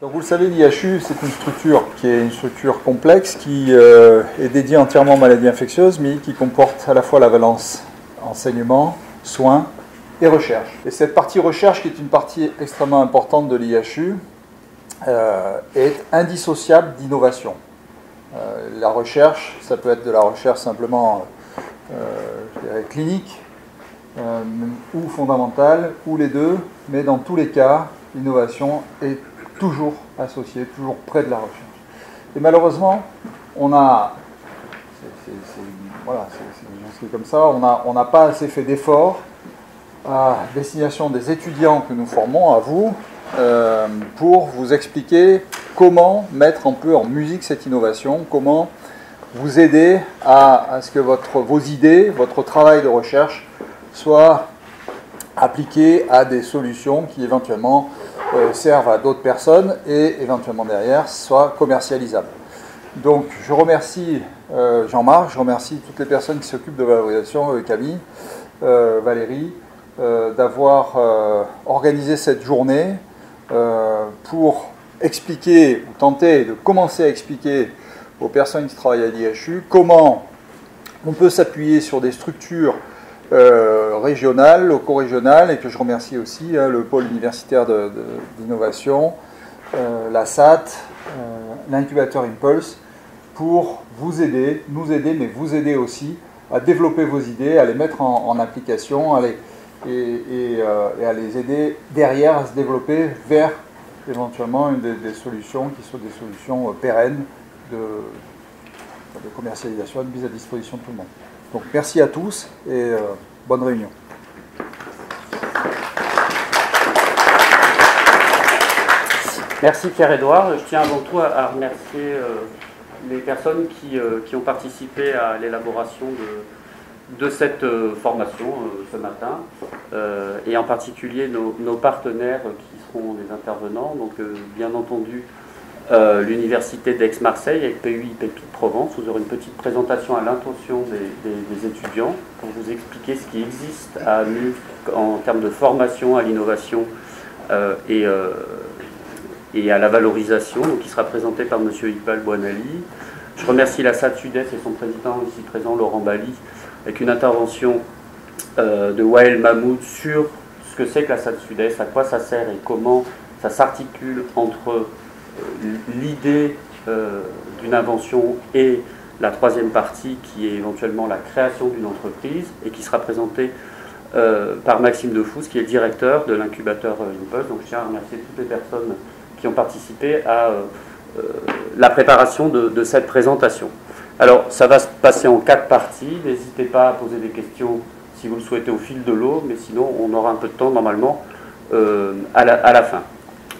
Donc vous le savez, l'IHU, c'est une structure qui est une structure complexe, qui est dédiée entièrement aux maladies infectieuses, mais qui comporte à la fois la valence enseignement, soins et recherche. Et cette partie recherche, qui est une partie extrêmement importante de l'IHU, est indissociable d'innovation. La recherche, ça peut être de la recherche simplement je dirais clinique, ou fondamentale, ou les deux, mais dans tous les cas, l'innovation est toujours associée, toujours près de la recherche. Et malheureusement, on a, c'est comme ça, on n'a pas assez fait d'efforts à destination des étudiants que nous formons, à vous, pour vous expliquer comment mettre un peu en musique cette innovation, comment vous aider à ce que vos idées, votre travail de recherche soit appliqué à des solutions qui éventuellement servent à d'autres personnes et éventuellement derrière soient commercialisables. Donc je remercie Jean-Marc, je remercie toutes les personnes qui s'occupent de valorisation, Camille, Valérie, d'avoir organisé cette journée pour expliquer, ou tenter de commencer à expliquer aux personnes qui travaillent à l'IHU comment on peut s'appuyer sur des structures régionales, loco-régionales, et que je remercie aussi le pôle universitaire d'innovation, la SAT, l'incubateur Impulse, pour vous aider, nous aider, mais vous aider aussi à développer vos idées, à les mettre en application, et à les aider derrière à se développer vers éventuellement des solutions qui sont des solutions pérennes de commercialisation et de mise à disposition de tout le monde. Donc merci à tous et bonne réunion. Merci Pierre-Édouard. Je tiens avant tout à remercier les personnes qui ont participé à l'élaboration de cette formation ce matin, et en particulier nos partenaires qui seront des intervenants, donc bien entendu l'Université d'Aix-Marseille avec PUI Pépite Provence. Vous aurez une petite présentation à l'intention des étudiants pour vous expliquer ce qui existe à nous en termes de formation à l'innovation et à la valorisation, donc qui sera présenté par M. Iqbal Bouanali. Je remercie la SAD Sud-Est et son président ici présent, Laurent Bali, avec une intervention de Wael Mahmoud sur ce que c'est que la SAD Sud-Est, à quoi ça sert et comment ça s'articule entre l'idée d'une invention et la troisième partie qui est éventuellement la création d'une entreprise, et qui sera présentée par Maxime Defous, qui est le directeur de l'incubateur Impulse. Donc je tiens à remercier toutes les personnes qui ont participé à la préparation de cette présentation. Alors ça va se passer en 4 parties, n'hésitez pas à poser des questions si vous le souhaitez au fil de l'eau, mais sinon on aura un peu de temps normalement à la fin.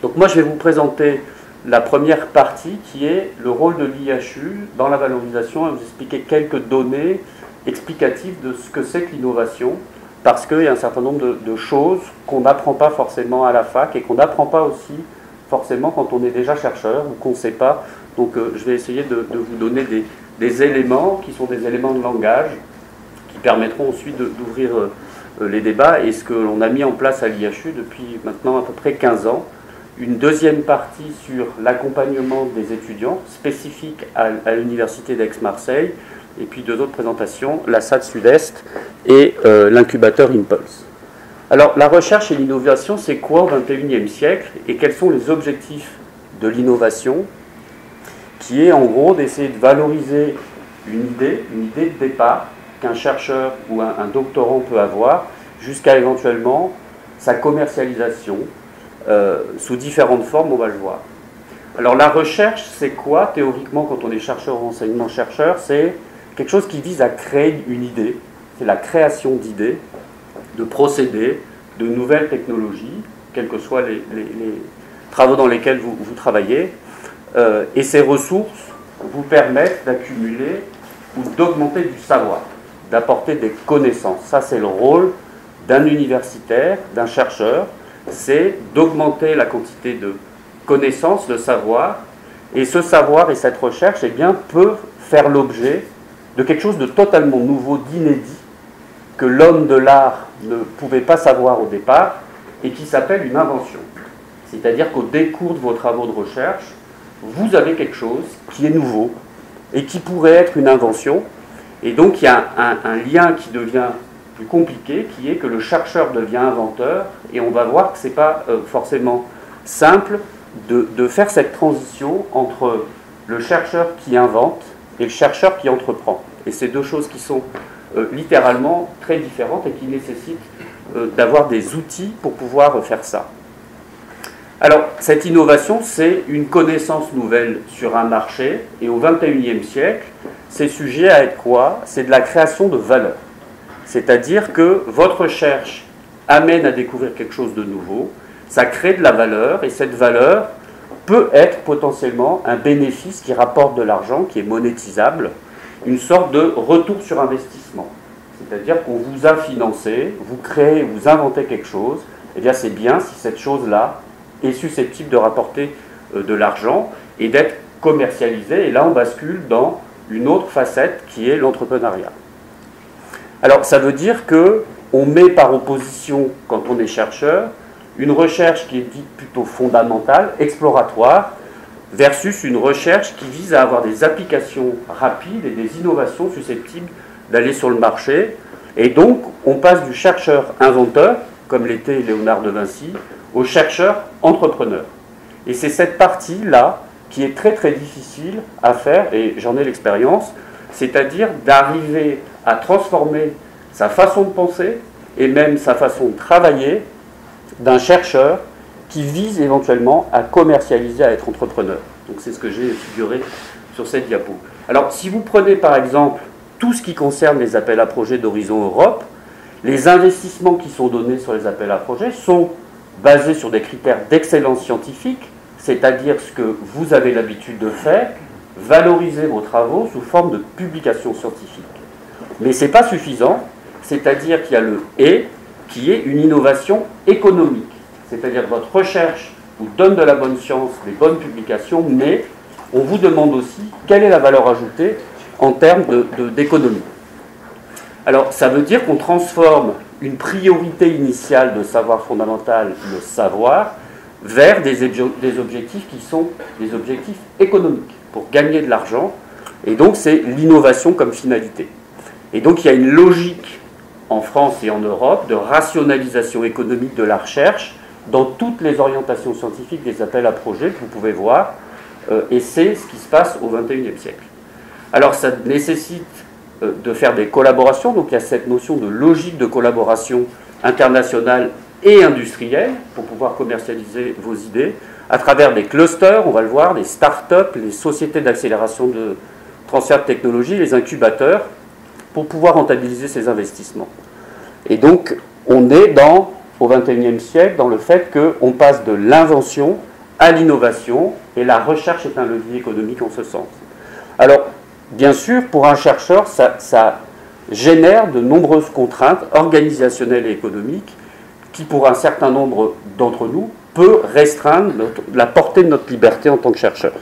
Donc moi je vais vous présenter la première partie qui est le rôle de l'IHU dans la valorisation, et vous expliquer quelques données explicatives de ce que c'est que l'innovation, parce qu'il y a un certain nombre de choses qu'on n'apprend pas forcément à la fac et qu'on n'apprend pas aussi forcément quand on est déjà chercheur ou qu'on ne sait pas. Donc je vais essayer de vous donner des éléments qui sont des éléments de langage qui permettront ensuite d'ouvrir les débats, et ce que l'on a mis en place à l'IHU depuis maintenant à peu près 15 ans. Une deuxième partie sur l'accompagnement des étudiants spécifique à l'Université d'Aix-Marseille, et puis 2 autres présentations, la SAD Sud-Est et l'incubateur Impulse. Alors la recherche et l'innovation, c'est quoi au XXIe siècle, et quels sont les objectifs de l'innovation, qui est en gros d'essayer de valoriser une idée de départ qu'un chercheur ou un doctorant peut avoir, jusqu'à éventuellement sa commercialisation, sous différentes formes, on va le voir. Alors la recherche, c'est quoi théoriquement quand on est chercheur ou enseignement-chercheur? C'est quelque chose qui vise à créer une idée, c'est la création d'idées, de procédés, de nouvelles technologies, quels que soient les travaux dans lesquels vous travaillez, et ces ressources vous permettent d'accumuler ou d'augmenter du savoir, d'apporter des connaissances. Ça, c'est le rôle d'un universitaire, d'un chercheur, c'est d'augmenter la quantité de connaissances, de savoir, et ce savoir et cette recherche, eh bien, peuvent faire l'objet de quelque chose de totalement nouveau, d'inédit, que l'homme de l'art ne pouvait pas savoir au départ, et qui s'appelle une invention. C'est-à-dire qu'au décours de vos travaux de recherche, vous avez quelque chose qui est nouveau et qui pourrait être une invention. Et donc il y a un lien qui devient plus compliqué, qui est que le chercheur devient inventeur, et on va voir que ce n'est pas forcément simple de faire cette transition entre le chercheur qui invente et le chercheur qui entreprend. Et c'est deux choses qui sont littéralement très différentes et qui nécessitent d'avoir des outils pour pouvoir faire ça. Alors, cette innovation, c'est une connaissance nouvelle sur un marché, et au XXIe siècle, c'est sujet à être quoi? C'est de la création de valeur. C'est-à-dire que votre recherche amène à découvrir quelque chose de nouveau, ça crée de la valeur, et cette valeur peut être potentiellement un bénéfice qui rapporte de l'argent, qui est monétisable, une sorte de retour sur investissement. C'est-à-dire qu'on vous a financé, vous créez, vous inventez quelque chose, et bien c'est bien si cette chose-là est susceptible de rapporter de l'argent et d'être commercialisée. Et là, on bascule dans une autre facette qui est l'entrepreneuriat. Alors, ça veut dire qu'on met par opposition, quand on est chercheur, une recherche qui est dite plutôt fondamentale, exploratoire, versus une recherche qui vise à avoir des applications rapides et des innovations susceptibles d'aller sur le marché. Et donc, on passe du chercheur inventeur, comme l'était Léonard de Vinci, au chercheur entrepreneur. Et c'est cette partie-là qui est très très difficile à faire, et j'en ai l'expérience, c'est-à-dire d'arriver à transformer sa façon de penser et même sa façon de travailler d'un chercheur qui vise éventuellement à commercialiser, à être entrepreneur. Donc c'est ce que j'ai figuré sur cette diapo. Alors si vous prenez par exemple tout ce qui concerne les appels à projets d'Horizon Europe, les investissements qui sont donnés sur les appels à projets sont basés sur des critères d'excellence scientifique, c'est-à-dire ce que vous avez l'habitude de faire, valoriser vos travaux sous forme de publications scientifiques. Mais ce n'est pas suffisant, c'est-à-dire qu'il y a le « et » qui est une innovation économique. C'est-à-dire que votre recherche vous donne de la bonne science, des bonnes publications, mais on vous demande aussi quelle est la valeur ajoutée en termes d'économie. Alors, ça veut dire qu'on transforme une priorité initiale de savoir fondamental, le savoir, vers des objectifs qui sont des objectifs économiques, pour gagner de l'argent. Et donc, c'est l'innovation comme finalité. Et donc, il y a une logique en France et en Europe de rationalisation économique de la recherche dans toutes les orientations scientifiques des appels à projets que vous pouvez voir. Et c'est ce qui se passe au XXIe siècle. Alors, ça nécessite de faire des collaborations, donc il y a cette notion de logique de collaboration internationale et industrielle pour pouvoir commercialiser vos idées, à travers des clusters, on va le voir, des start-up, les sociétés d'accélération de transfert de technologie, les incubateurs, pour pouvoir rentabiliser ces investissements. Et donc, on est au XXIe siècle dans le fait qu'on passe de l'invention à l'innovation, et la recherche est un levier économique en ce sens. Alors, bien sûr, pour un chercheur, ça génère de nombreuses contraintes organisationnelles et économiques qui, pour un certain nombre d'entre nous, peut restreindre la portée de notre liberté en tant que chercheur.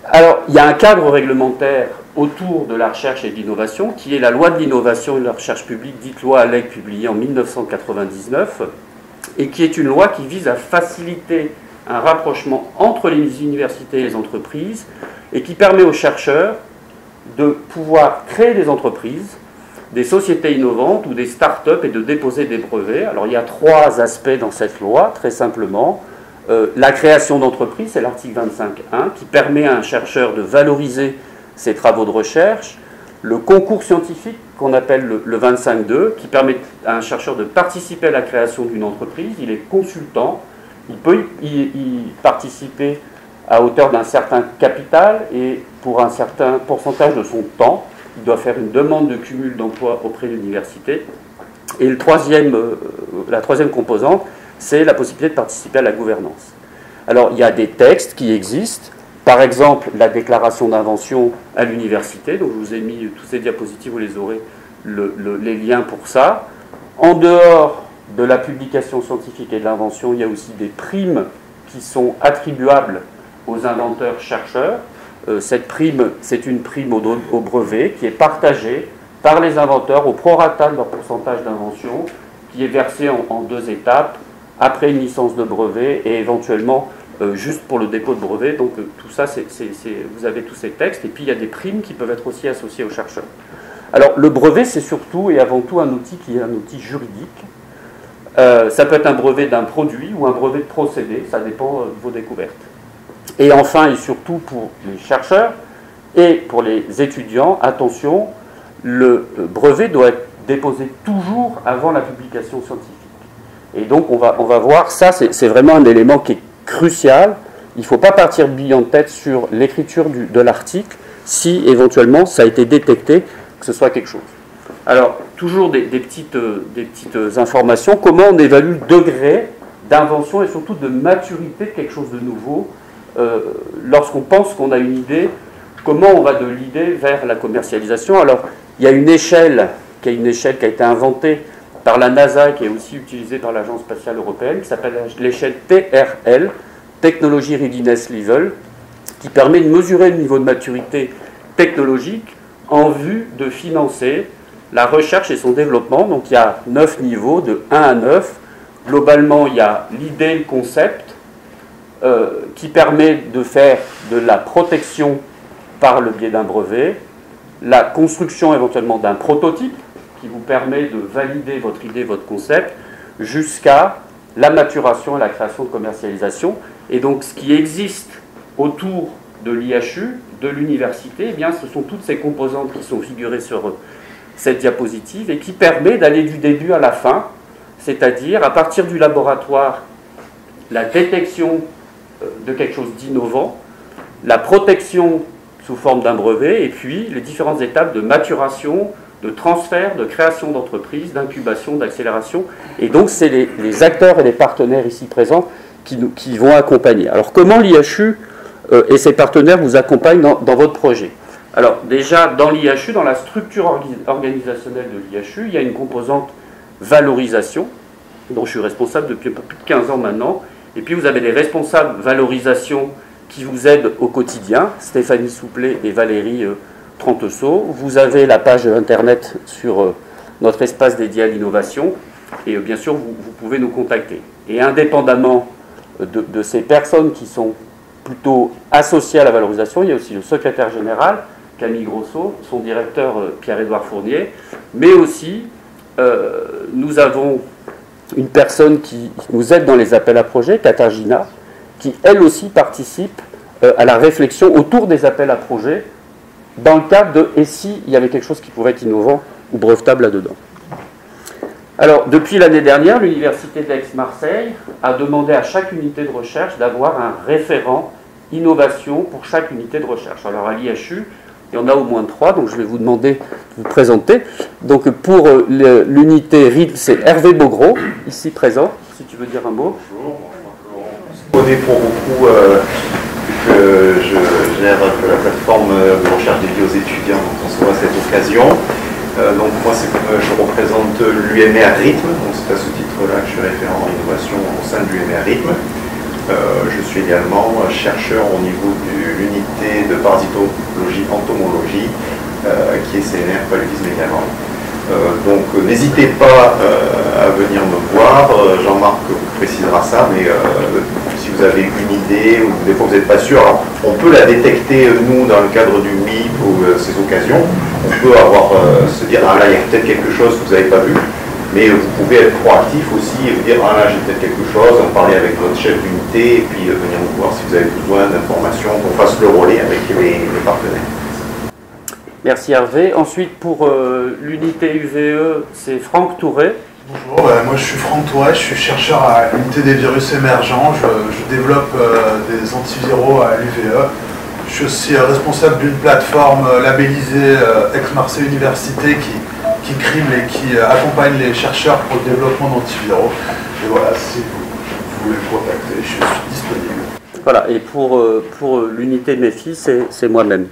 Alors, il y a un cadre réglementaire autour de la recherche et de l'innovation, qui est la loi de l'innovation et de la recherche publique, dite loi Allègre, publiée en 1999, et qui est une loi qui vise à faciliter un rapprochement entre les universités et les entreprises, et qui permet aux chercheurs de pouvoir créer des entreprises, des sociétés innovantes ou des start-up et de déposer des brevets. Alors il y a trois aspects dans cette loi, très simplement. La création d'entreprises, c'est l'article 25.1, qui permet à un chercheur de valoriser ses travaux de recherche. Le concours scientifique, qu'on appelle le 25.2, qui permet à un chercheur de participer à la création d'une entreprise. Il est consultant, il peut y participer à hauteur d'un certain capital et pour un certain pourcentage de son temps. Il doit faire une demande de cumul d'emploi auprès de l'université. Et la troisième composante, c'est la possibilité de participer à la gouvernance. Alors, il y a des textes qui existent. Par exemple, la déclaration d'invention à l'université. Donc, je vous ai mis toutes ces diapositives, vous les aurez, les liens pour ça. En dehors de la publication scientifique et de l'invention, il y a aussi des primes qui sont attribuables aux inventeurs-chercheurs. Cette prime, c'est une prime au brevet qui est partagée par les inventeurs au prorata de leur pourcentage d'invention, qui est versée en deux étapes, après une licence de brevet et éventuellement juste pour le dépôt de brevet. Donc tout ça, vous avez tous ces textes, et puis il y a des primes qui peuvent être aussi associées aux chercheurs. Alors le brevet, c'est surtout et avant tout un outil qui est un outil juridique. Ça peut être un brevet d'un produit ou un brevet de procédé, ça dépend de vos découvertes. Et enfin et surtout pour les chercheurs et pour les étudiants, attention, le brevet doit être déposé toujours avant la publication scientifique. Et donc on va voir, ça c'est vraiment un élément qui est crucial. Il ne faut pas partir bille en tête sur l'écriture de l'article si éventuellement ça a été détecté que ce soit quelque chose. Alors, toujours des petites informations. Comment on évalue le degré d'invention et surtout de maturité de quelque chose de nouveau lorsqu'on pense qu'on a une idée, comment on va de l'idée vers la commercialisation? Alors, il y a une échelle qui a été inventée par la NASA, qui est aussi utilisée par l'Agence spatiale européenne, qui s'appelle l'échelle TRL, Technology Readiness Level, qui permet de mesurer le niveau de maturité technologique en vue de financer la recherche et son développement. Donc il y a 9 niveaux, de 1 à 9. Globalement, il y a l'idée, le concept, qui permet de faire de la protection par le biais d'un brevet, la construction éventuellement d'un prototype, qui vous permet de valider votre idée, votre concept, jusqu'à la maturation et la création de commercialisation. Et donc ce qui existe autour de l'IHU, de l'université, eh bien, ce sont toutes ces composantes qui sont figurées sur cette diapositive et qui permet d'aller du début à la fin, c'est-à-dire à partir du laboratoire, la détection de quelque chose d'innovant, la protection sous forme d'un brevet, et puis les différentes étapes de maturation, de transfert, de création d'entreprise, d'incubation, d'accélération. Et donc, c'est les acteurs et les partenaires ici présents qui vont accompagner. Alors, comment l'IHU et ses partenaires vous accompagnent dans votre projet? Alors, déjà, dans l'IHU, dans la structure organisationnelle de l'IHU, il y a une composante valorisation, dont je suis responsable depuis un peu plus de 15 ans maintenant. Et puis, vous avez les responsables valorisation qui vous aident au quotidien, Stéphanie Souplet et Valérie Tranteseau. Vous avez la page internet sur notre espace dédié à l'innovation. Et bien sûr, vous pouvez nous contacter. Et indépendamment de ces personnes qui sont plutôt associées à la valorisation, il y a aussi le secrétaire général, Camille Grosso, son directeur Pierre-Édouard Fournier, mais aussi nous avons une personne qui nous aide dans les appels à projets, Katarzyna, qui elle aussi participe à la réflexion autour des appels à projets dans le cadre de « et si il y avait quelque chose qui pouvait être innovant ou brevetable là-dedans ». Alors, depuis l'année dernière, l'Université d'Aix-Marseille a demandé à chaque unité de recherche d'avoir un référent innovation pour chaque unité de recherche. Alors, à l'IHU, il y en a au moins 3, donc je vais vous demander de vous présenter. Donc, pour l'unité RIDM, c'est Hervé Bogro, ici présent, si tu veux dire un mot. Bonjour. Je connais pour beaucoup que je gère la plateforme de recherche dédiée aux étudiants, donc on se voit à cette occasion. Donc moi, je représente l'UMR Rythme, donc c'est à ce titre-là que je suis référent en innovation au sein de l'UMR Rythme. Je suis également chercheur au niveau de l'unité de parasitologie entomologie, qui est CNR paludisme également. Donc n'hésitez pas à venir me voir, Jean-Marc vous précisera ça, mais si vous avez une idée ou des fois vous n'êtes pas sûr, alors on peut la détecter nous dans le cadre du WIP ou ces occasions, on peut se dire ah là il y a peut-être quelque chose que vous n'avez pas vu, mais vous pouvez être proactif aussi et vous dire ah là j'ai peut-être quelque chose, en parler avec votre chef d'unité et puis venir nous voir si vous avez besoin d'informations, qu'on fasse le relais avec les partenaires. Merci Hervé. Ensuite, pour l'unité UVE, c'est Franck Touré. Bonjour, moi je suis Franck Touré, je suis chercheur à l'unité des virus émergents. Je développe des antiviraux à l'UVE. Je suis aussi responsable d'une plateforme labellisée Aix-Marseille Université qui crime et qui accompagne les chercheurs pour le développement d'antiviraux. Et voilà, si vous voulez me contacter, je suis disponible. Voilà, et pour l'unité de mes filles, c'est moi-même.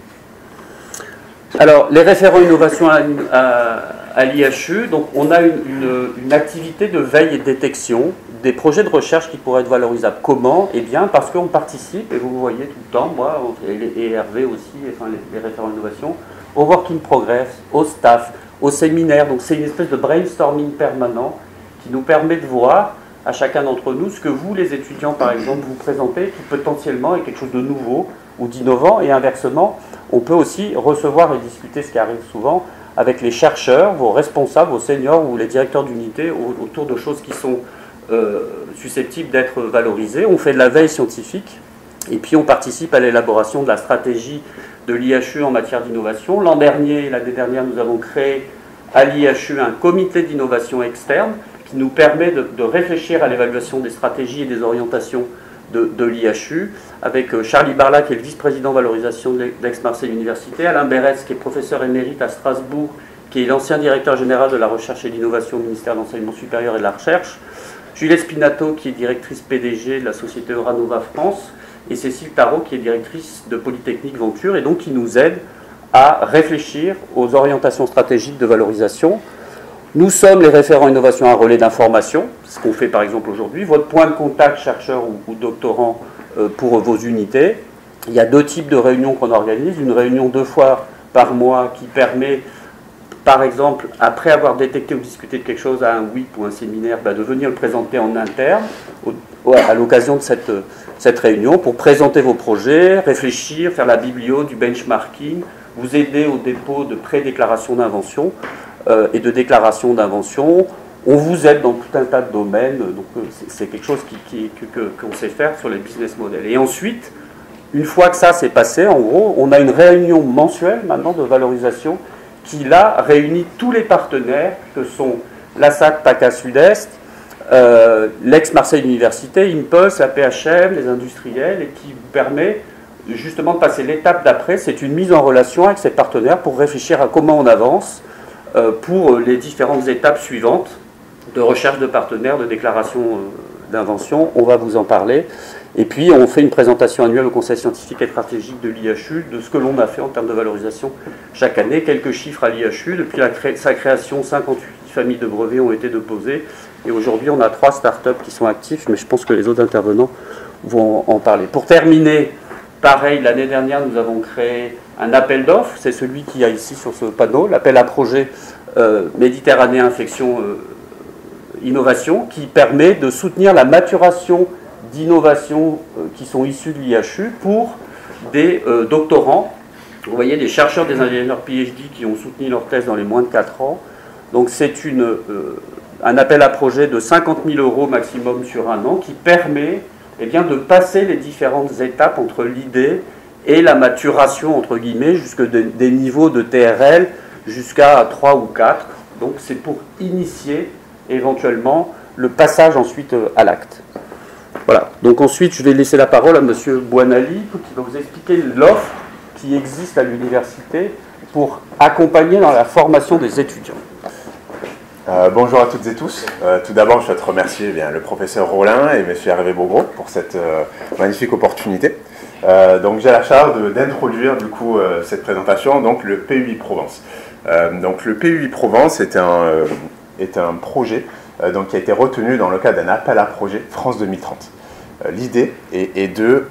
Alors, les référents innovation à l'IHU, donc on a une activité de veille et de détection des projets de recherche qui pourraient être valorisables. Comment? Eh bien, parce qu'on participe, et vous le voyez tout le temps, moi et Hervé aussi, enfin les référents innovation, au Work in Progress, au staff, au séminaire. Donc c'est une espèce de brainstorming permanent qui nous permet de voir à chacun d'entre nous ce que vous, les étudiants, par exemple, vous présentez, qui potentiellement est quelque chose de nouveau ou d'innovant, et inversement, on peut aussi recevoir et discuter, ce qui arrive souvent, avec les chercheurs, vos responsables, vos seniors ou les directeurs d'unité autour de choses qui sont susceptibles d'être valorisées. On fait de la veille scientifique et puis on participe à l'élaboration de la stratégie de l'IHU en matière d'innovation. L'année dernière, nous avons créé à l'IHU un comité d'innovation externe qui nous permet de réfléchir à l'évaluation des stratégies et des orientations de l'IHU, avec Charlie Barla, qui est le vice-président valorisation de l'Aix-Marseille Université, Alain Berès, qui est professeur émérite à Strasbourg, qui est l'ancien directeur général de la recherche et de l'innovation au ministère de l'Enseignement supérieur et de la Recherche, Juliette Spinato, qui est directrice PDG de la société Euranova France, et Cécile Tarot, qui est directrice de Polytechnique Venture, et donc qui nous aide à réfléchir aux orientations stratégiques de valorisation. Nous sommes les référents innovation à relais d'information, ce qu'on fait par exemple aujourd'hui, votre point de contact chercheur ou doctorant pour vos unités. Il y a 2 types de réunions qu'on organise, une réunion 2 fois par mois qui permet, par exemple, après avoir détecté ou discuté de quelque chose à un WIP ou un séminaire, de venir le présenter en interne à l'occasion de cette réunion pour présenter vos projets, réfléchir, faire la biblio, du benchmarking, vous aider au dépôt de pré-déclaration d'invention et de déclaration d'invention. On vous aide dans tout un tas de domaines, donc c'est quelque chose qu'on sait faire sur les business models. Et ensuite, une fois que ça s'est passé, en gros, on a une réunion mensuelle maintenant de valorisation qui là réunit tous les partenaires que sont la SAC PACA Sud-Est, l'Aix-Marseille Université, Impulse, la PHM, les industriels, et qui vous permet justement de passer l'étape d'après. C'est une mise en relation avec ces partenaires pour réfléchir à comment on avance pour les différentes étapes suivantes de recherche de partenaires, de déclaration d'invention. On va vous en parler. Et puis, on fait une présentation annuelle au Conseil scientifique et stratégique de l'IHU de ce que l'on a fait en termes de valorisation chaque année. Quelques chiffres à l'IHU. Depuis sa création, 58 familles de brevets ont été déposées. Et aujourd'hui, on a 3 startups qui sont actifs, mais je pense que les autres intervenants vont en parler. Pour terminer, pareil, l'année dernière, nous avons créé un appel d'offres. C'est celui qu'il y a ici sur ce panneau, l'appel à projet Méditerranée Infection Innovation, qui permet de soutenir la maturation d'innovations qui sont issues de l'IHU pour des doctorants. Vous voyez, des chercheurs, des ingénieurs PhD qui ont soutenu leur thèse dans les moins de 4 ans. Donc c'est un appel à projet de 50 000 € maximum sur un an qui permet de passer les différentes étapes entre l'idée et la maturation, entre guillemets, jusque des niveaux de TRL jusqu'à 3 ou 4. Donc c'est pour initier éventuellement le passage ensuite à l'acte. Voilà, donc ensuite je vais laisser la parole à M. Buonali qui va vous expliquer l'offre qui existe à l'université pour accompagner dans la formation des étudiants. Bonjour à toutes et tous. Tout d'abord, je souhaite remercier le professeur Rollin et M. Hervé Beaugros pour cette magnifique opportunité. Donc j'ai la charge d'introduire du coup cette présentation, donc le PUI Provence. Donc le PUI Provence est un projet donc, qui a été retenu dans le cadre d'un appel à projet France 2030. L'idée est de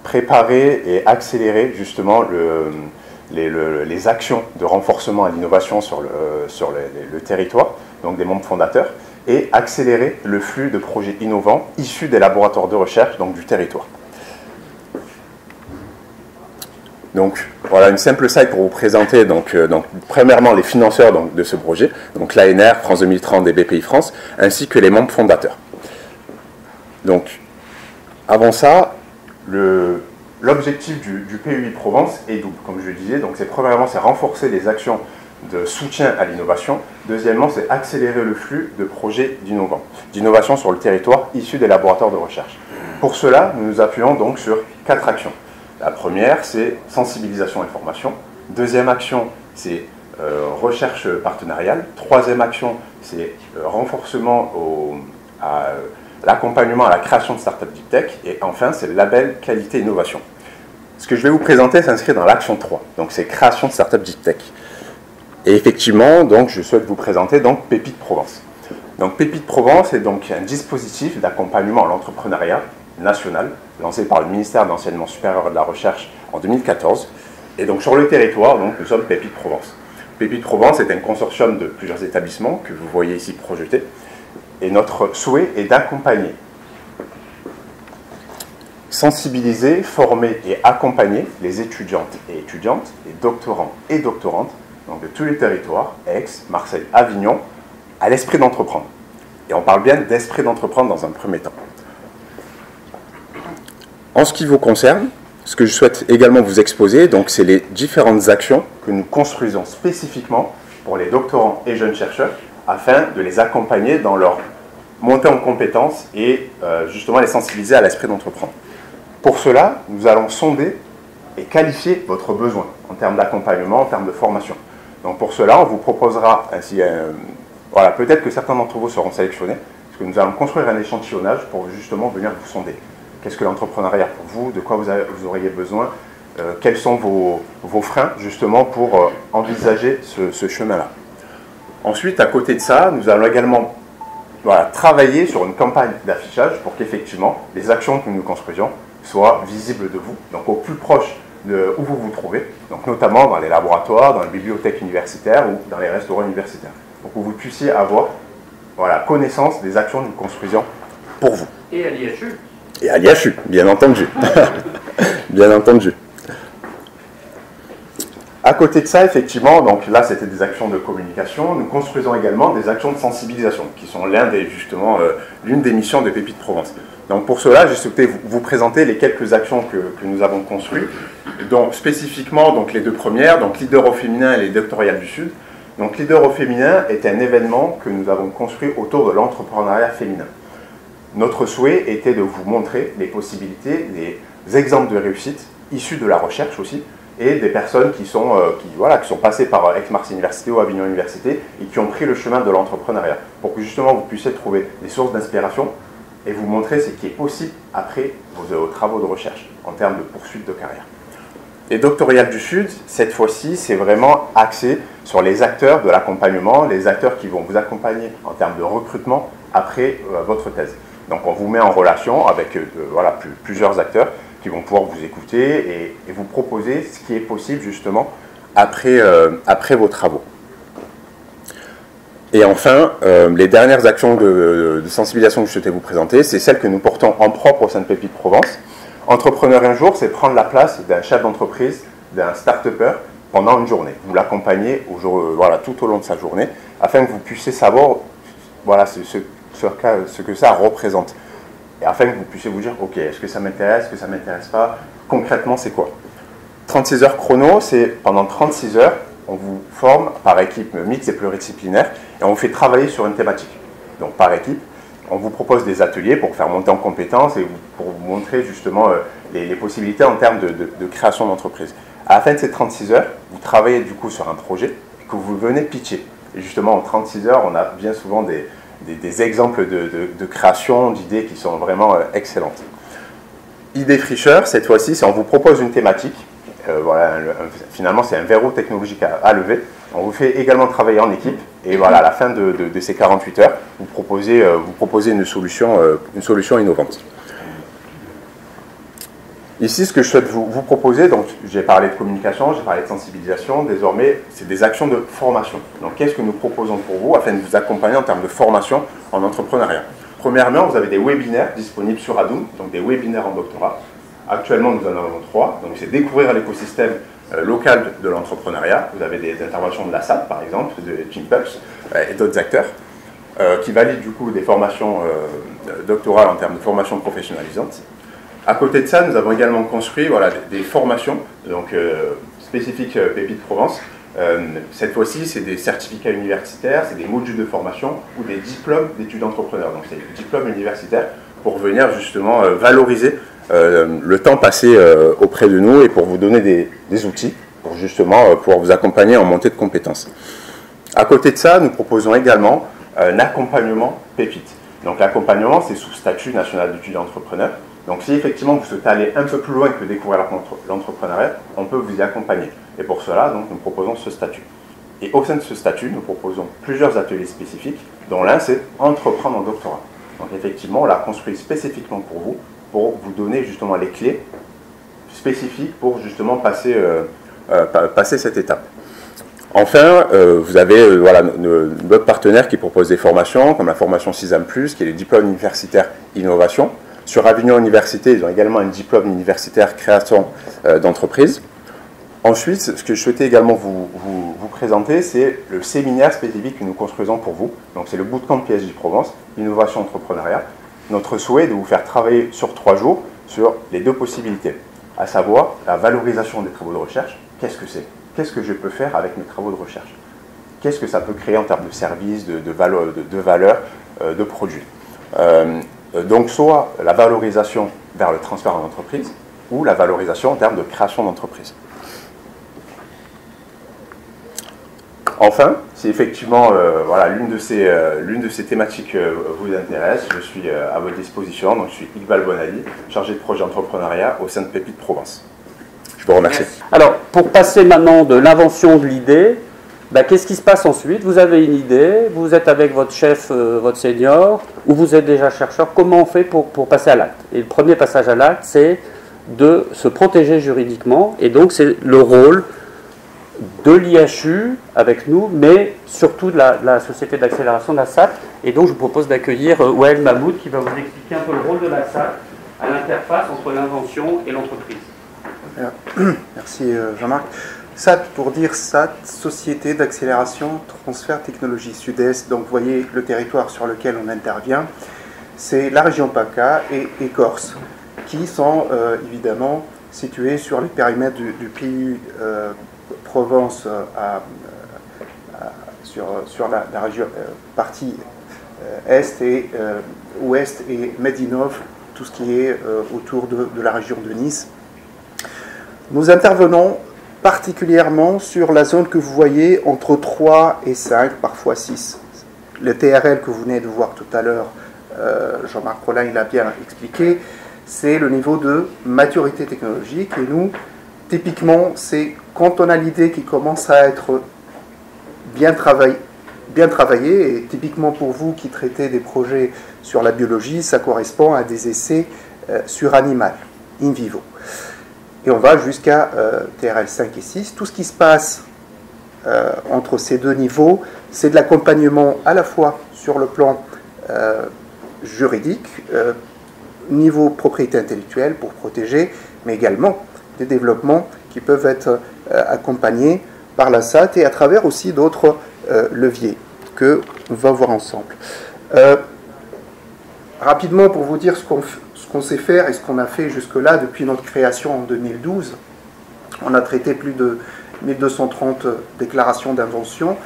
préparer et accélérer justement les actions de renforcement à l'innovation sur le territoire, donc des membres fondateurs, et accélérer le flux de projets innovants issus des laboratoires de recherche donc du territoire. Donc voilà une simple slide pour vous présenter donc premièrement les financeurs de ce projet, donc l'ANR, France 2030 et BPI France, ainsi que les membres fondateurs. Donc avant ça, l'objectif du PUI Provence est double, comme je le disais. Donc premièrement, c'est renforcer les actions de soutien à l'innovation. Deuxièmement, c'est accélérer le flux de projets d'innovation sur le territoire issus des laboratoires de recherche. Pour cela, nous nous appuyons donc sur 4 actions. La première, c'est sensibilisation et formation. Deuxième action, c'est recherche partenariale. Troisième action, c'est renforcement à l'accompagnement à la création de startups deep tech. Et enfin, c'est le label qualité innovation. Ce que je vais vous présenter s'inscrit dans l'action 3. Donc, c'est création de startups deep tech. Et effectivement, donc, je souhaite vous présenter donc Pépite Provence. Donc, Pépite Provence est donc un dispositif d'accompagnement à l'entrepreneuriat national lancé par le ministère de l'Enseignement supérieur et de la Recherche en 2014. Et donc, sur le territoire, donc, nous sommes Pépite Provence. Pépites Provence est un consortium de plusieurs établissements que vous voyez ici projetés. Et notre souhait est d'accompagner, sensibiliser, former et accompagner les étudiantes, les doctorants et doctorantes, donc de tous les territoires, Aix, Marseille, Avignon, à l'esprit d'entreprendre. Et on parle bien d'esprit d'entreprendre dans un premier temps. En ce qui vous concerne, ce que je souhaite également vous exposer, donc, c'est les différentes actions que nous construisons spécifiquement pour les doctorants et jeunes chercheurs, afin de les accompagner dans leur montée en compétences et justement les sensibiliser à l'esprit d'entreprendre. Pour cela, nous allons sonder et qualifier votre besoin en termes d'accompagnement, en termes de formation. Donc pour cela, on vous proposera ainsi, voilà, peut-être que certains d'entre vous seront sélectionnés, parce que nous allons construire un échantillonnage pour justement venir vous sonder. Qu'est-ce que l'entrepreneuriat pour vous? De quoi vous auriez besoin? Quels sont vos freins justement pour envisager ce chemin-là? Ensuite, à côté de ça, nous allons également travailler sur une campagne d'affichage pour qu'effectivement les actions que nous construisions soient visibles de vous, donc au plus proche de où vous vous trouvez, donc notamment dans les laboratoires, dans les bibliothèques universitaires ou dans les restaurants universitaires. Donc où vous puissiez avoir connaissance des actions que nous construisions pour vous. Et à l'IHU. Et à l'IHU, bien entendu. Bien entendu. À côté de ça, effectivement, donc là c'était des actions de communication, nous construisons également des actions de sensibilisation, qui sont l'une des missions de Pépites Provence. Donc pour cela, j'ai souhaité vous présenter les quelques actions que nous avons construites, donc spécifiquement donc les deux premières, donc Leader au féminin et les Doctoriales du Sud. Donc Leader au féminin est un événement que nous avons construit autour de l'entrepreneuriat féminin. Notre souhait était de vous montrer les possibilités, les exemples de réussite issus de la recherche aussi, et des personnes qui sont passées par Aix-Marseille Université ou Avignon Université et qui ont pris le chemin de l'entrepreneuriat, pour que justement vous puissiez trouver des sources d'inspiration et vous montrer ce qui est possible après vos travaux de recherche en termes de poursuite de carrière. Les Doctoriales du Sud, cette fois-ci, c'est vraiment axé sur les acteurs de l'accompagnement, les acteurs qui vont vous accompagner en termes de recrutement après votre thèse. Donc on vous met en relation avec plusieurs acteurs qui vont pouvoir vous écouter et vous proposer ce qui est possible justement après vos travaux. Et enfin, les dernières actions de sensibilisation que je souhaitais vous présenter, c'est celles que nous portons en propre au sein de Pépites Provence. Entrepreneur un jour, c'est prendre la place d'un chef d'entreprise, d'un start-upper pendant une journée. Vous l'accompagnez tout au long de sa journée afin que vous puissiez savoir ce que ça représente. Et afin que vous puissiez vous dire, ok, est-ce que ça m'intéresse, est-ce que ça ne m'intéresse pas? Concrètement, c'est quoi? 36 heures chrono, c'est pendant 36 heures, on vous forme par équipe mixte et pluridisciplinaire et on vous fait travailler sur une thématique. Donc par équipe, on vous propose des ateliers pour faire monter en compétences et pour vous montrer justement les possibilités en termes de création d'entreprise. À la fin de ces 36 heures, vous travaillez du coup sur un projet que vous venez pitcher. Et justement, en 36 heures, on a bien souvent des exemples de création, d'idées qui sont vraiment excellentes. Idée Fricheur, cette fois-ci, c'est on vous propose une thématique. Finalement, c'est un verrou technologique à lever. On vous fait également travailler en équipe. Et voilà, à la fin de ces 48 heures, vous proposez une solution innovante. Ici, ce que je souhaite vous proposer, donc j'ai parlé de communication, j'ai parlé de sensibilisation, désormais, c'est des actions de formation. Donc, qu'est-ce que nous proposons pour vous afin de vous accompagner en termes de formation en entrepreneuriat? Premièrement, vous avez des webinaires disponibles sur Adoom, donc des webinaires en doctorat. Actuellement, nous en avons 3. Donc, c'est découvrir l'écosystème local de l'entrepreneuriat. Vous avez des interventions de la SAP, par exemple, de Chimpulse et d'autres acteurs qui valident du coup des formations doctorales en termes de formation professionnalisante. À côté de ça, nous avons également construit des formations spécifiques Pépites Provence. Cette fois-ci, c'est des certificats universitaires, c'est des modules de formation ou des diplômes d'études d'entrepreneurs. Donc, c'est des diplômes universitaires pour venir justement valoriser le temps passé auprès de nous et pour vous donner des outils pour justement pouvoir vous accompagner en montée de compétences. À côté de ça, nous proposons également un accompagnement Pépites. Donc, l'accompagnement, c'est sous statut national d'étudiant entrepreneur. Donc si effectivement vous souhaitez aller un peu plus loin que découvrir l'entrepreneuriat, on peut vous y accompagner. Et pour cela, donc, nous proposons ce statut. Et au sein de ce statut, nous proposons plusieurs ateliers spécifiques, dont l'un c'est entreprendre en doctorat. Donc effectivement, on l'a construit spécifiquement pour vous donner justement les clés spécifiques pour justement passer cette étape. Enfin, vous avez voilà, notre partenaire qui propose des formations, comme la formation CISAM+, qui est le diplôme universitaire innovation. Sur Avignon Université, ils ont également un diplôme universitaire création d'entreprise. Ensuite, ce que je souhaitais également vous présenter, c'est le séminaire spécifique que nous construisons pour vous. Donc, c'est le Bootcamp PSG Provence, Innovation Entrepreneuriat. Notre souhait est de vous faire travailler sur 3 jours sur les 2 possibilités, à savoir la valorisation des travaux de recherche. Qu'est-ce que c'est? Qu'est-ce que je peux faire avec mes travaux de recherche? Qu'est-ce que ça peut créer en termes de services, de valeur, de produits? Donc, soit la valorisation vers le transfert en entreprise, ou la valorisation en termes de création d'entreprise. Enfin, si effectivement voilà, l'une de ces thématiques vous intéresse, je suis à votre disposition. Donc, je suis Iqbal Bonali, chargé de projet entrepreneuriat au sein de Pépite Provence. Je vous remercie. Merci. Alors, pour passer maintenant de l'invention de l'idée, qu'est-ce qui se passe ensuite? Vous avez une idée, vous êtes avec votre chef, votre senior, ou vous êtes déjà chercheur. Comment on fait pour passer à l'acte? Et le premier passage à l'acte, c'est de se protéger juridiquement. Et donc, c'est le rôle de l'IHU avec nous, mais surtout de la société d'accélération de la SAT. Et donc, je vous propose d'accueillir Wael Mahmoud qui va vous expliquer un peu le rôle de la SAT à l'interface entre l'invention et l'entreprise. Merci Jean-Marc. SAT, pour dire SAT, Société d'accélération transfert technologie Sud-Est. Donc, vous voyez le territoire sur lequel on intervient. C'est la région PACA et Corse, qui sont évidemment situés sur les périmètres du PU Provence sur la région partie est et ouest et Medinov, tout ce qui est autour de la région de Nice. Nous intervenons particulièrement sur la zone que vous voyez entre 3 et 5, parfois 6. Le TRL que vous venez de voir tout à l'heure, Jean-Marc Rollin, il a bien expliqué, c'est le niveau de maturité technologique. Et nous, typiquement, c'est quand on a l'idée qui commence à être bien travaillée, et typiquement pour vous qui traitez des projets sur la biologie, ça correspond à des essais sur animal, in vivo. Et on va jusqu'à TRL 5 et 6. Tout ce qui se passe entre ces 2 niveaux, c'est de l'accompagnement à la fois sur le plan juridique, niveau propriété intellectuelle pour protéger, mais également des développements qui peuvent être accompagnés par la SAT et à travers aussi d'autres leviers qu'on va voir ensemble. Rapidement, pour vous dire ce qu'on sait faire et ce qu'on a fait jusque-là depuis notre création en 2012, on a traité plus de 1230 déclarations d'invention,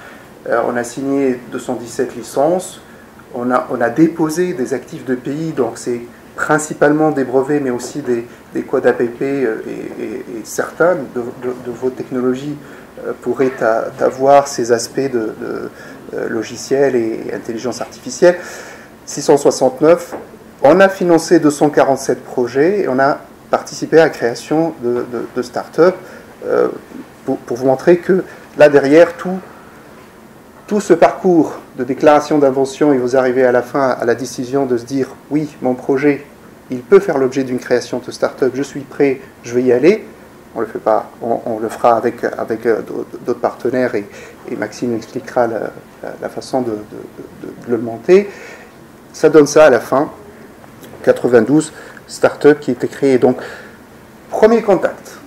on a signé 217 licences, on a déposé des actifs de pays, donc c'est principalement des brevets, mais aussi des codes APP et certains de vos technologies pourraient avoir ces aspects de logiciel et intelligence artificielle. 669, on a financé 247 projets et on a participé à la création de start-up pour vous montrer que là derrière tout ce parcours de déclaration d'invention et vous arrivez à la fin à la décision de se dire oui, mon projet, il peut faire l'objet d'une création de start-up, je suis prêt, je vais y aller. On ne le fait pas, on le fera avec d'autres partenaires et Maxime expliquera la façon de le monter. Ça donne ça à la fin, 92 start-up qui étaient créées. Donc, premier contact.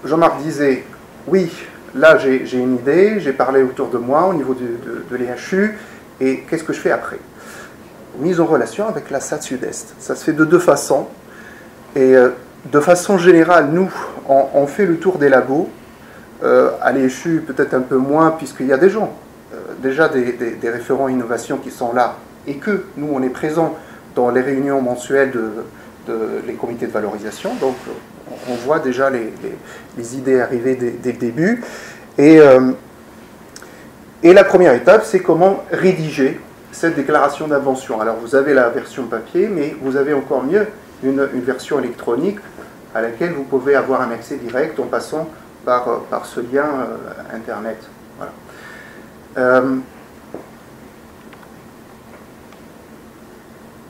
Jean-Marc disait, oui, là j'ai une idée, j'ai parlé autour de moi au niveau de l'IHU, et qu'est-ce que je fais après? Mise en relation avec la SAT Sud-Est. Ça se fait de 2 façons. Et de façon générale, nous, on fait le tour des labos. À l'IHU, peut-être un peu moins, puisqu'il y a des gens, déjà des référents innovation qui sont là, et que nous, on est présents dans les réunions mensuelles les comités de valorisation. Donc, on voit déjà les idées arriver dès le début. Et la première étape, c'est comment rédiger cette déclaration d'invention. Alors, vous avez la version papier, mais vous avez encore mieux une version électronique à laquelle vous pouvez avoir un accès direct en passant par ce lien Internet. Voilà.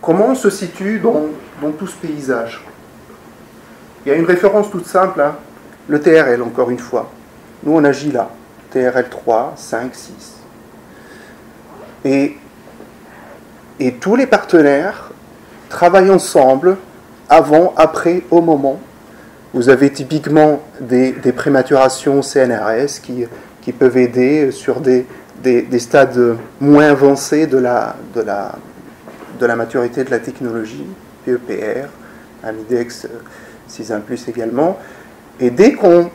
Comment on se situe dans tout ce paysage? Il y a une référence toute simple, hein, le TRL, encore une fois. Nous, on agit là. TRL3, 5, 6. Et tous les partenaires travaillent ensemble, avant, après, au moment. Vous avez typiquement des prématurations CNRS qui peuvent aider sur des stades moins avancés de la maturité de la technologie, PEPR, Amidex 6.1+ également. Et dès qu'on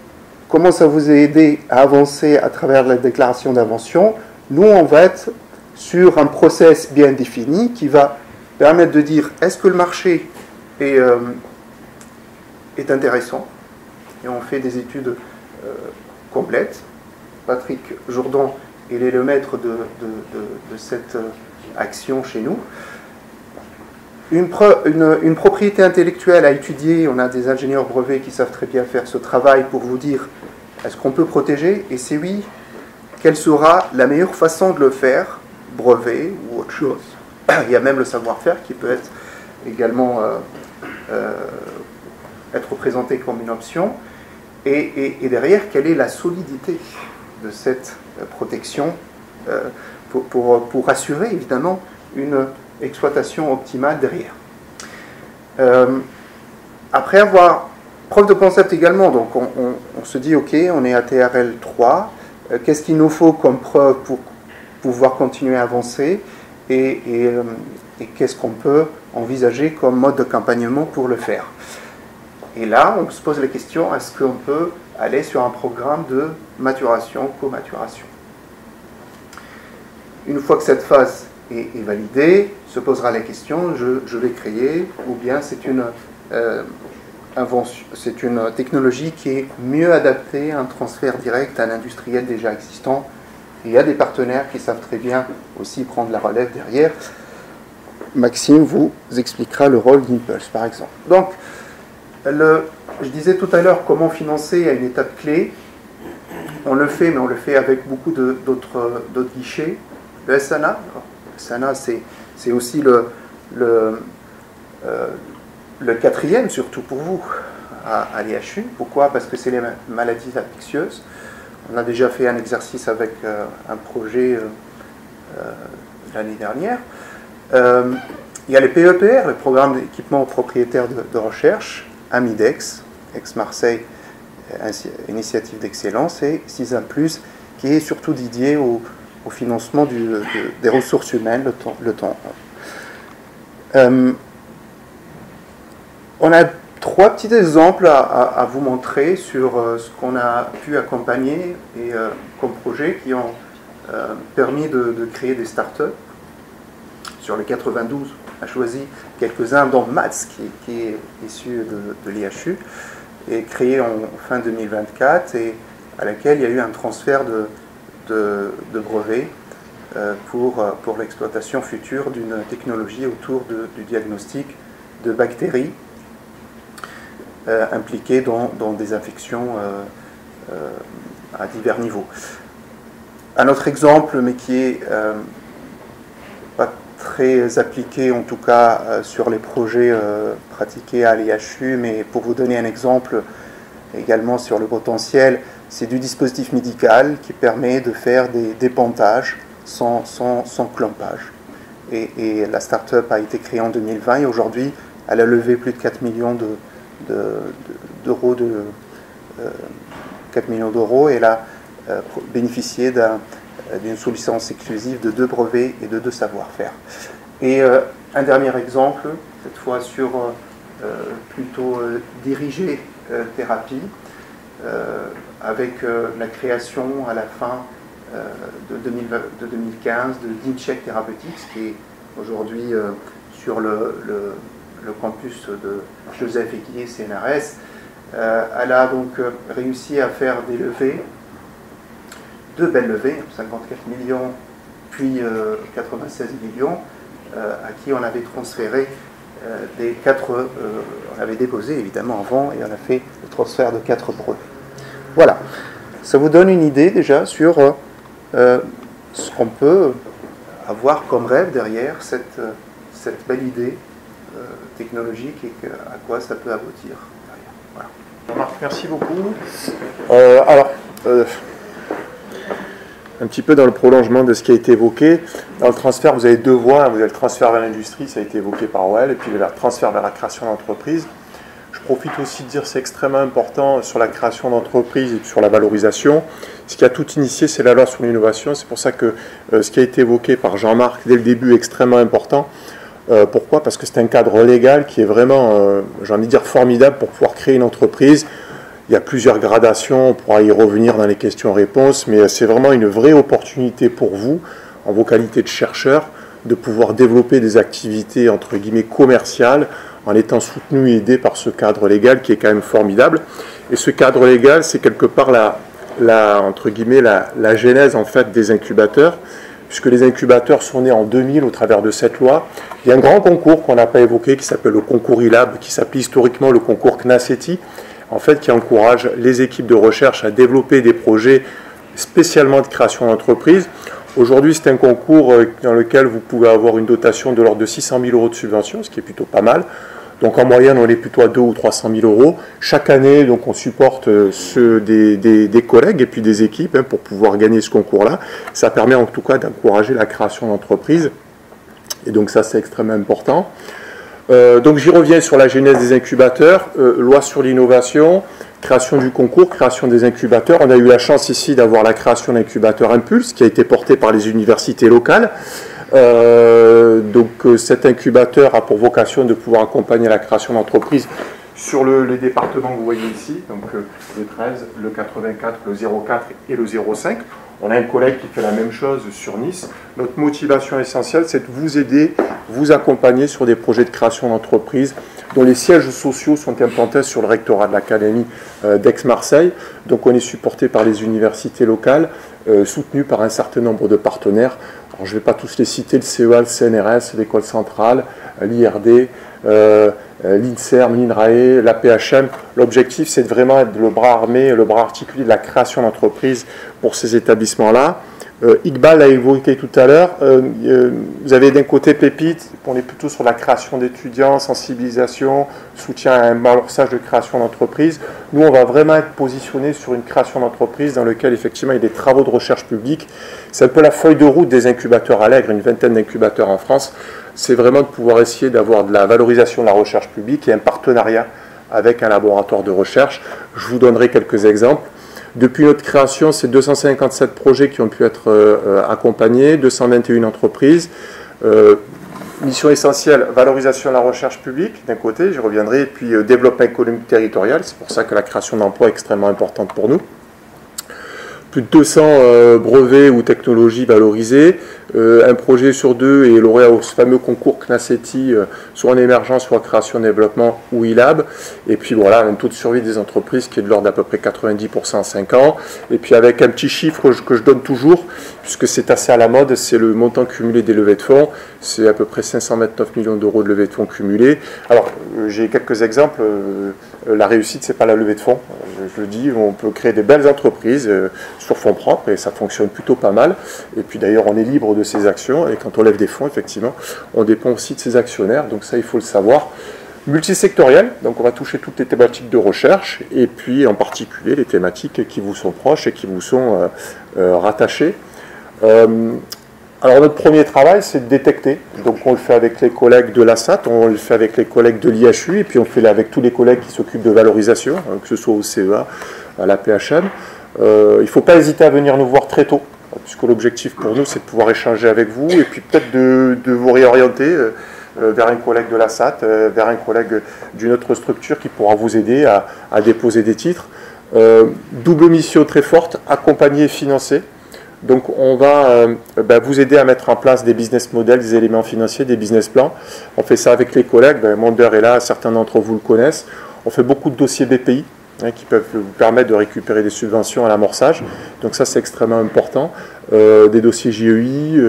commence à vous aider à avancer à travers la déclaration d'invention, nous, on va être sur un process bien défini qui va permettre de dire est-ce que le marché est intéressant, et on fait des études complètes. Patrick Jourdan, il est le maître de cette action chez nous. Une propriété intellectuelle à étudier, on a des ingénieurs brevets qui savent très bien faire ce travail pour vous dire est-ce qu'on peut protéger, et si oui, quelle sera la meilleure façon de le faire, brevet ou autre chose. Il y a même le savoir-faire qui peut être également être présenté comme une option, et derrière, quelle est la solidité de cette protection pour assurer évidemment une exploitation optimale derrière. Après avoir preuve de concept également, donc on se dit ok, on est à TRL 3, qu'est-ce qu'il nous faut comme preuve pour pouvoir continuer à avancer, et qu'est-ce qu'on peut envisager comme mode d'accompagnement pour le faire. Et là, on se pose la question, est-ce qu'on peut aller sur un programme de maturation, co-maturation? Une fois que cette phase est validée, se posera la question, je vais créer, ou bien c'est une technologie qui est mieux adaptée à un transfert direct à un industriel déjà existant. Et il y a des partenaires qui savent très bien aussi prendre la relève derrière. Maxime vous expliquera le rôle d'Impulse, par exemple. Donc, je disais tout à l'heure comment financer à une étape clé. On le fait, mais on le fait avec beaucoup d'autres guichets. Le SANA, c'est aussi le quatrième, surtout pour vous, à l'IHU. Pourquoi? Parce que c'est les maladies infectieuses. On a déjà fait un exercice avec un projet l'année dernière. Il y a les PEPR, le programme d'équipement propriétaire de recherche, Amidex, ex-Marseille, initiative d'excellence, et 6.1+, qui est surtout dédié au financement des ressources humaines, le temps. On a 3 petits exemples à vous montrer sur ce qu'on a pu accompagner et comme projet qui ont permis de créer des startups. Sur les 92, on a choisi quelques-uns, dont MATS, qui est issu de l'IHU, et créé en fin 2024, et à laquelle il y a eu un transfert de brevets pour l'exploitation future d'une technologie autour du diagnostic de bactéries impliquées dans des infections à divers niveaux. Un autre exemple, mais qui est pas très appliqué, en tout cas sur les projets pratiqués à l'IHU, mais pour vous donner un exemple également sur le potentiel, c'est du dispositif médical qui permet de faire des dépontages sans clompage. Et la start-up a été créée en 2020 et aujourd'hui, elle a levé plus de 4 millions d'euros, 4 millions d'euros, et elle a bénéficié d'une sous licence exclusive de 2 brevets et de 2 savoir-faire. Et un dernier exemple, cette fois sur plutôt dirigé thérapie, avec la création à la fin de 2015 de DeanCheck Therapeutics, qui est aujourd'hui sur le campus de Joseph Eguier CNRS. Elle a donc réussi à faire des levées, 2 belles levées, 54 millions puis 96 millions, à qui on avait transféré on avait déposé évidemment avant, et on a fait le transfert de 4 brevets. Voilà, ça vous donne une idée déjà sur ce qu'on peut avoir comme rêve derrière cette belle idée technologique, et à quoi ça peut aboutir. Voilà. Marc, merci beaucoup. un petit peu dans le prolongement de ce qui a été évoqué. Dans le transfert, vous avez deux voies. Vous avez le transfert vers l'industrie, ça a été évoqué par Well, et puis le transfert vers la création d'entreprise. Je profite aussi de dire que c'est extrêmement important sur la création d'entreprise et sur la valorisation. Ce qui a tout initié, c'est la loi sur l'innovation. C'est pour ça que ce qui a été évoqué par Jean-Marc dès le début est extrêmement important. Pourquoi? Parce que c'est un cadre légal qui est vraiment, j'ai envie de dire, formidable pour pouvoir créer une entreprise. Il y a plusieurs gradations, on pourra y revenir dans les questions-réponses, mais c'est vraiment une vraie opportunité pour vous, en vos qualités de chercheurs, de pouvoir développer des activités, entre guillemets, commerciales, en étant soutenu et aidé par ce cadre légal qui est quand même formidable. Et ce cadre légal, c'est quelque part entre guillemets, la genèse en fait des incubateurs, puisque les incubateurs sont nés en 2000 au travers de cette loi. Il y a un grand concours qu'on n'a pas évoqué qui s'appelle le concours ILAB, qui s'appelait historiquement le concours CNACETI, en fait, qui encourage les équipes de recherche à développer des projets spécialement de création d'entreprise. Aujourd'hui, c'est un concours dans lequel vous pouvez avoir une dotation de l'ordre de 600 000 euros de subvention, ce qui est plutôt pas mal. Donc en moyenne, on est plutôt à 200 ou 300 000 euros. Chaque année, donc, on supporte des collègues et puis des équipes pour pouvoir gagner ce concours-là. Ça permet en tout cas d'encourager la création d'entreprises. Et donc ça, c'est extrêmement important. Donc j'y reviens sur la genèse des incubateurs, loi sur l'innovation, création du concours, création des incubateurs. On a eu la chance ici d'avoir la création d'incubateurs Impulse qui a été portée par les universités locales. Donc cet incubateur a pour vocation de pouvoir accompagner la création d'entreprises sur les départements que vous voyez ici, donc le 13, le 84, le 04 et le 05. On a un collègue qui fait la même chose sur Nice. Notre motivation essentielle, c'est de vous aider, vous accompagner sur des projets de création d'entreprise dont les sièges sociaux sont implantés sur le rectorat de l'Académie d'Aix-Marseille. Donc on est supporté par les universités locales, soutenu par un certain nombre de partenaires. Alors, je ne vais pas tous les citer, le CEA, le CNRS, l'École centrale, l'IRD, l'INSERM, l'INRAE, l'APHM. L'objectif, c'est de vraiment être le bras armé, le bras articulé de la création d'entreprise pour ces établissements-là. Iqbal l'a évoqué tout à l'heure. Vous avez d'un côté Pépite, on est plutôt sur la création d'étudiants, sensibilisation, soutien à un amorçage de création d'entreprise. Nous, on va vraiment être positionné sur une création d'entreprise dans laquelle, effectivement, il y a des travaux de recherche publique. C'est un peu la feuille de route des incubateurs Allègre, une vingtaine d'incubateurs en France. C'est vraiment de pouvoir essayer d'avoir de la valorisation de la recherche publique et un partenariat avec un laboratoire de recherche. Je vous donnerai quelques exemples. Depuis notre création, c'est 257 projets qui ont pu être accompagnés, 221 entreprises. Mission essentielle, valorisation de la recherche publique, d'un côté, j'y reviendrai, et puis développement économique territorial, c'est pour ça que la création d'emplois est extrêmement importante pour nous. Plus de 200 brevets ou technologies valorisées, un projet sur deux est lauréat au fameux concours CNACETI, soit en émergence, soit en création et développement ou ILAB. Et puis voilà, un taux de survie des entreprises qui est de l'ordre d'à peu près 90% en 5 ans. Et puis avec un petit chiffre que je donne toujours, puisque c'est assez à la mode, c'est le montant cumulé des levées de fonds. C'est à peu près 529 millions d'euros de levées de fonds cumulées. Alors, j'ai quelques exemples. La réussite, c'est pas la levée de fonds. Je le dis, on peut créer des belles entreprises sur fonds propres et ça fonctionne plutôt pas mal. Et puis d'ailleurs, on est libre de ses actions et quand on lève des fonds, effectivement, on dépend aussi de ses actionnaires. Donc ça, il faut le savoir. Multisectoriel, donc on va toucher toutes les thématiques de recherche et puis en particulier les thématiques qui vous sont proches et qui vous sont rattachées. Alors notre premier travail, c'est de détecter. Donc on le fait avec les collègues de l'ASAT, on le fait avec les collègues de l'IHU, et puis on le fait avec tous les collègues qui s'occupent de valorisation, que ce soit au CEA, à la PHM. Il ne faut pas hésiter à venir nous voir très tôt, puisque l'objectif pour nous, c'est de pouvoir échanger avec vous, et puis peut-être de vous réorienter vers un collègue de l'ASAT, vers un collègue d'une autre structure qui pourra vous aider à déposer des titres. Double mission très forte, accompagner et financer. Donc on va vous aider à mettre en place des business models, des éléments financiers, des business plans. On fait ça avec les collègues, Monder est là, certains d'entre vous le connaissent. On fait beaucoup de dossiers BPI qui peuvent vous permettre de récupérer des subventions à l'amorçage. Donc ça c'est extrêmement important. Des dossiers JEI,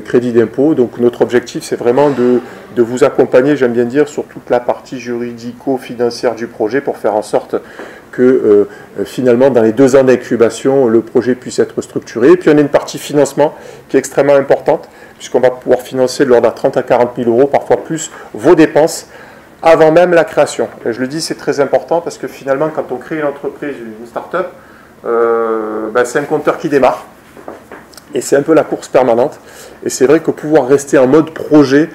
crédit d'impôt. Donc notre objectif c'est vraiment de vous accompagner, j'aime bien dire, sur toute la partie juridico-financière du projet pour faire en sorte que finalement dans les 2 ans d'incubation, le projet puisse être structuré. Et puis on a une partie financement qui est extrêmement importante, puisqu'on va pouvoir financer de l'ordre de 30 à 40 000 euros, parfois plus, vos dépenses avant même la création. Et je le dis, c'est très important parce que finalement, quand on crée une entreprise, une start-up, c'est un compteur qui démarre. Et c'est un peu la course permanente. Et c'est vrai que pouvoir rester en mode projet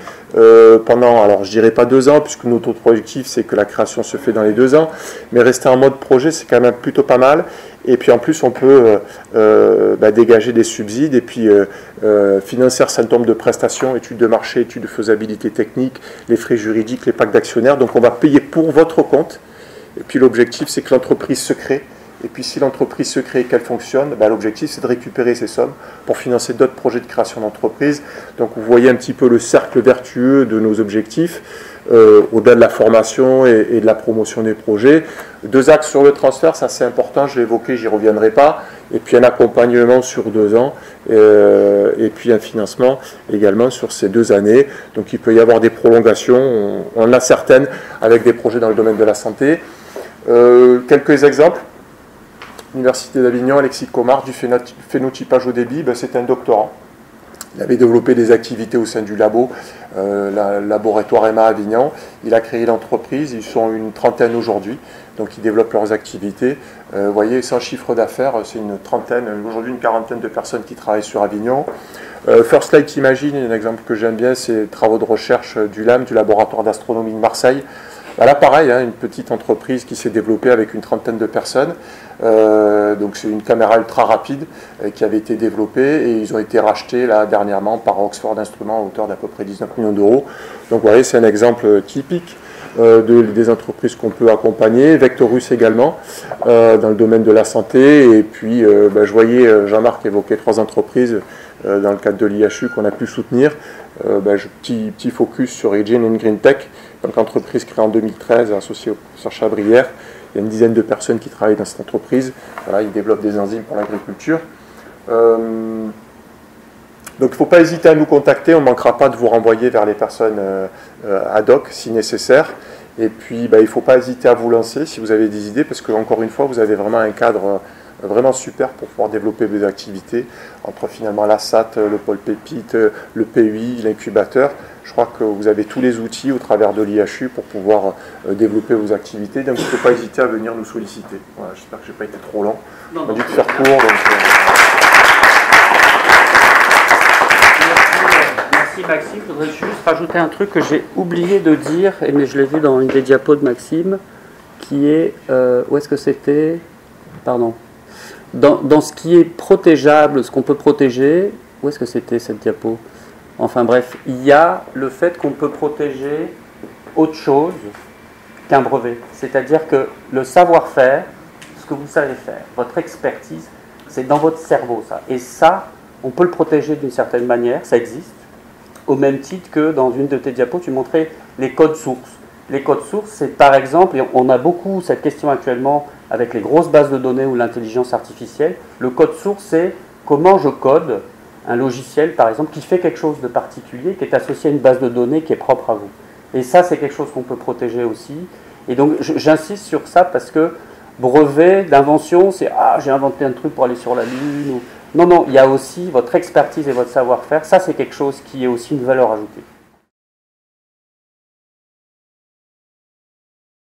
pendant, alors je dirais pas 2 ans, puisque notre objectif c'est que la création se fait dans les 2 ans, mais rester en mode projet c'est quand même plutôt pas mal. Et puis en plus on peut dégager des subsides et puis financer un certain nombre de prestations, études de marché, études de faisabilité technique, les frais juridiques, les packs d'actionnaires. Donc on va payer pour votre compte. Et puis l'objectif c'est que l'entreprise se crée. Et puis si l'entreprise se crée et qu'elle fonctionne, l'objectif c'est de récupérer ces sommes pour financer d'autres projets de création d'entreprise. Donc vous voyez un petit peu le cercle vertueux de nos objectifs, au-delà de la formation et de la promotion des projets. 2 axes sur le transfert, ça c'est important, je l'ai évoqué, j'y reviendrai pas. Et puis un accompagnement sur 2 ans, et puis un financement également sur ces 2 années. Donc il peut y avoir des prolongations, on en a certaines avec des projets dans le domaine de la santé. Quelques exemples. L'Université d'Avignon, Alexis Comard, du phénotypage au débit, c'est un doctorant. Il avait développé des activités au sein du labo, laboratoire EMA Avignon. Il a créé l'entreprise, ils sont une trentaine aujourd'hui, donc ils développent leurs activités. Vous voyez, sans chiffre d'affaires, c'est une trentaine, aujourd'hui une quarantaine de personnes qui travaillent sur Avignon. First Light Imagine, un exemple que j'aime bien, c'est les travaux de recherche du LAM, du laboratoire d'astronomie de Marseille. Là, pareil, une petite entreprise qui s'est développée avec une trentaine de personnes. Donc c'est une caméra ultra rapide qui avait été développée et ils ont été rachetés là dernièrement par Oxford Instruments à hauteur d'à peu près 19 millions d'euros. Donc vous voyez, c'est un exemple typique des entreprises qu'on peut accompagner. Vectorus également, dans le domaine de la santé. Et puis je voyais Jean-Marc évoquer 3 entreprises dans le cadre de l'IHU qu'on a pu soutenir. Petit focus sur Hygiene and Green Tech, donc entreprise créée en 2013 associée au professeur Chabrière. Il y a une dizaine de personnes qui travaillent dans cette entreprise. Voilà, ils développent des enzymes pour l'agriculture. Donc il ne faut pas hésiter à nous contacter. On ne manquera pas de vous renvoyer vers les personnes ad hoc si nécessaire. Et puis il ne faut pas hésiter à vous lancer si vous avez des idées, parce que encore une fois, vous avez vraiment un cadre vraiment super pour pouvoir développer vos activités, entre finalement la SAT, le pôle pépite, le PUI, l'incubateur. Je crois que vous avez tous les outils au travers de l'IHU pour pouvoir développer vos activités, donc il ne faut pas hésiter à venir nous solliciter. Voilà, j'espère que je n'ai pas été trop long. On a dû faire court. Donc, Merci Maxime. Je voudrais juste rajouter un truc que j'ai oublié de dire, mais je l'ai vu dans une des diapos de Maxime, qui est, où est-ce que c'était? Pardon. Dans ce qui est protégeable, ce qu'on peut protéger, où est-ce que c'était cette diapo? Enfin bref, il y a le fait qu'on peut protéger autre chose qu'un brevet. C'est-à-dire que le savoir-faire, ce que vous savez faire, votre expertise, c'est dans votre cerveau ça. Et ça, on peut le protéger d'une certaine manière, ça existe. Au même titre que dans une de tes diapos, tu montrais les codes sources. Les codes sources, c'est par exemple, et on a beaucoup cette question actuellement avec les grosses bases de données ou l'intelligence artificielle, le code source, c'est comment je code un logiciel, par exemple, qui fait quelque chose de particulier, qui est associé à une base de données qui est propre à vous. Et ça, c'est quelque chose qu'on peut protéger aussi. Et donc, j'insiste sur ça parce que brevet d'invention, c'est « Ah, j'ai inventé un truc pour aller sur la Lune » ou... Non, il y a aussi votre expertise et votre savoir-faire. Ça, c'est quelque chose qui est aussi une valeur ajoutée.